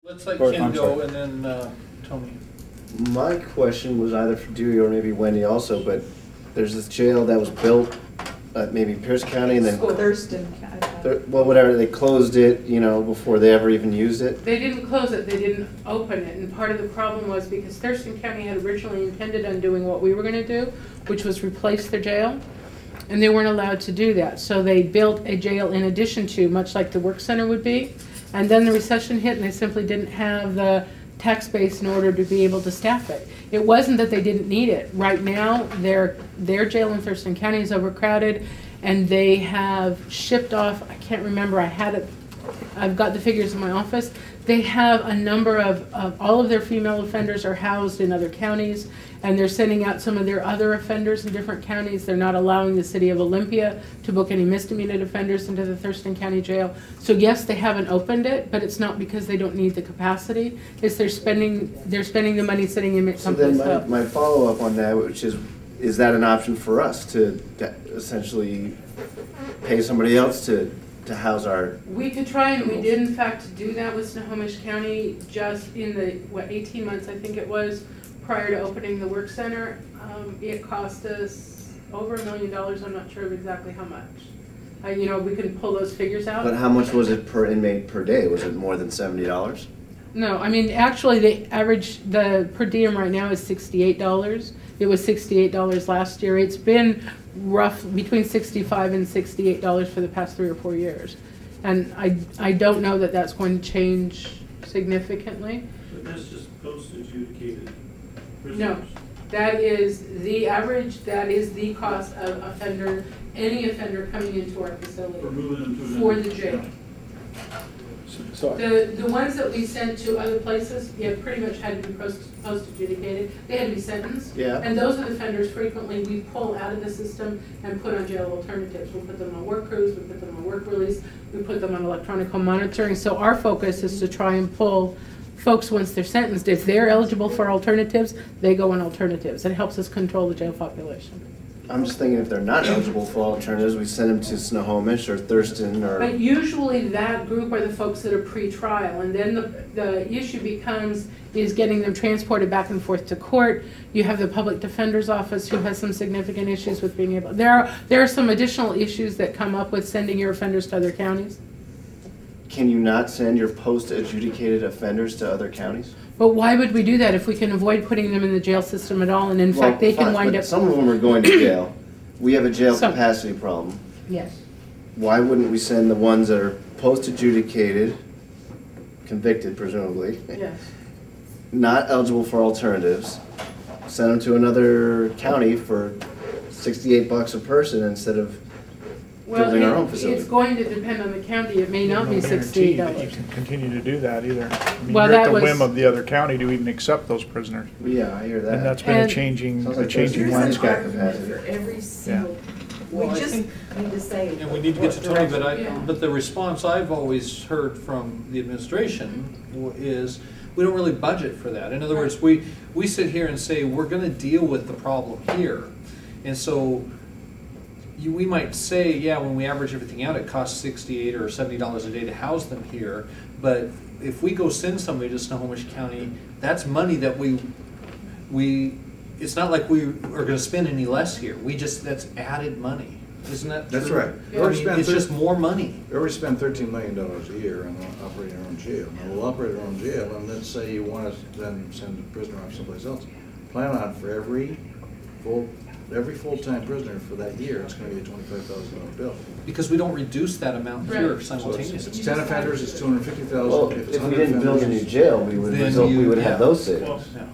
Let's let Ken go and then Tony. My question was either for Dewey or maybe Wendy also, but there's this jail that was built at maybe Pierce County and then Thurston County. Well, whatever, they closed it, you know, before they ever even used it. They didn't close it, they didn't open it, and part of the problem was because Thurston County had originally intended on doing what we were going to do, which was replace their jail, and they weren't allowed to do that. So they built a jail in addition to, much like the work center would be, and then the recession hit and they simply didn't have the tax base in order to be able to staff it. It wasn't that they didn't need it. Right now, their jail in Thurston County is overcrowded, and they have shipped off, I can't remember, I've got the figures in my office. They have a number of all of their female offenders are housed in other counties, and they're sending out some of their other offenders in different counties. They're not allowing the city of Olympia to book any misdemeanor offenders into the Thurston County Jail. So yes, they haven't opened it, but it's not because they don't need the capacity. It's they're spending the money sitting in someplace else. So then my follow-up on that, which is that an option for us to essentially pay somebody else to house our... We could try, and we did in fact do that with Snohomish County just in the, 18 months I think it was, prior to opening the work center. It cost us over $1 million, I'm not sure of exactly how much. You know, we can pull those figures out. But how much was it per inmate per day? Was it more than $70? No, I mean, actually the per diem right now is $68. It was $68 last year. It's been between $65 and $68 for the past 3 or 4 years. And I don't know that that's going to change significantly. But that's just post-adjudicated prisoners. No, that is the average, that is the cost of any offender coming into our facility for the jail. So The ones that we sent to other places, yeah, pretty much had to be post-adjudicated. They had to be sentenced. Yeah. And those are the offenders frequently we pull out of the system and put on jail alternatives. We put them on work crews, we put them on work release, we put them on electronic monitoring. So our focus is to try and pull folks once they're sentenced. If they're eligible for alternatives, they go on alternatives. It helps us control the jail population. I'm just thinking if they're not eligible for alternatives, we send them to Snohomish or Thurston or... But usually that group are the folks that are pre-trial, and then the issue becomes is getting them transported back and forth to court. You have the public defender's office who has some significant issues with being able... There are some additional issues that come up with sending your offenders to other counties. Can you not send your post-adjudicated offenders to other counties? But why would we do that if we can avoid putting them in the jail system at all? And in fact, they can wind up... Some of them are going to jail. We have a jail capacity problem. Yes. Why wouldn't we send the ones that are post-adjudicated, convicted presumably, Yes. not eligible for alternatives, send them to another county for $68 a person instead of building our own facility? It's going to depend on the county. It may not be $68. That you can continue to do that either. I mean, Well, you're at that the was- whim of the other county to even accept those prisoners. Yeah, I hear that. And that's been And- a changing Sounds like changing there's There's an landscape. argument for every single, Well, we I just think- need to say. And we need to get to Tony, but Yeah. but the response I've always heard from the administration is we don't really budget for that. In other words, we sit here and say we're going to deal with the problem here, and so we might say, yeah, when we average everything out, it costs $68 or $70 a day to house them here. But if we go send somebody to Snohomish County, that's money that it's not like we are going to spend any less here. That's added money. Isn't that true? That's right. I mean, it's just more money. We already spend $13 million a year on operating our own jail. Now, we'll operate our own jail, and let's say you want to then send a prisoner off someplace else. Plan on for every full-time prisoner for that year, it's going to be a $25,000 bill. Because we don't reduce that amount here Right. So simultaneously. it's 10 offenders, it's $250,000. Well, If it's if we 100 didn't build a new offenders, jail, we would have those savings. Yeah.